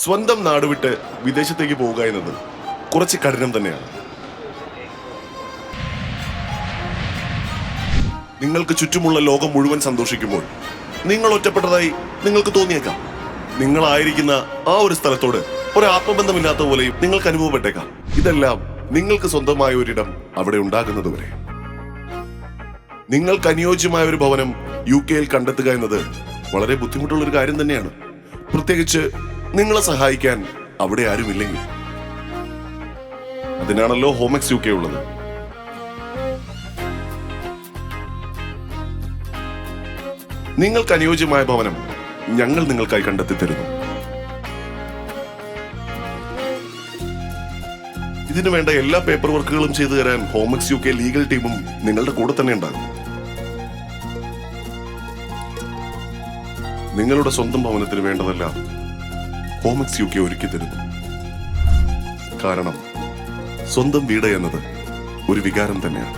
സ്വന്തം നാട് വിട്ട് വിദേശത്തേക്ക് പോവുക എന്നത് കുറച്ച് കഠിനം തന്നെയാണ്. നിങ്ങൾക്ക് ചുറ്റുമുള്ള ലോകം മുഴുവൻ സന്തോഷിക്കുമ്പോൾ നിങ്ങൾ ഒറ്റപ്പെട്ടതായി നിങ്ങൾക്ക് തോന്നിയേക്കാം. നിങ്ങളായിരിക്കുന്ന ആ ഒരു സ്ഥലത്തോട് ഒരു ആത്മബന്ധമില്ലാത്ത പോലെയും നിങ്ങൾക്ക് അനുഭവപ്പെട്ടേക്കാം. ഇതെല്ലാം നിങ്ങൾക്ക് സ്വന്തമായ ഒരിടം അവിടെ ഉണ്ടാകുന്നതുവരെ. നിങ്ങൾക്ക് അനുയോജ്യമായ ഒരു ഭവനം UK-യിൽ കണ്ടെത്തുക എന്നത് വളരെ ബുദ്ധിമുട്ടുള്ള ഒരു കാര്യം തന്നെയാണ്. പ്രത്യേകിച്ച് നിങ്ങളെ സഹായിക്കാൻ അവിടെ ആരുമില്ലെങ്കിൽ. അതിനാണല്ലോ ഹോമെക്സ് UK ഉള്ളത്. നിങ്ങൾക്ക് അനുയോജ്യമായ ഭവനം ഞങ്ങൾ നിങ്ങൾക്കായി കണ്ടെത്തി തരുന്നു. ഇതിനു വേണ്ട എല്ലാ പേപ്പർ വർക്കുകളും ചെയ്തു തരാൻ ഹോമെക്സ് UK ലീഗൽ ടീമും നിങ്ങളുടെ കൂടെ തന്നെ ഉണ്ടാകും. നിങ്ങളുടെ സ്വന്തം ഭവനത്തിന് വേണ്ടതെല്ലാം ഹോമെക്സ് UK ഒരുക്കി തരുന്നു. കാരണം സ്വന്തം വീട് എന്നത് ഒരു വികാരം തന്നെയാണ്.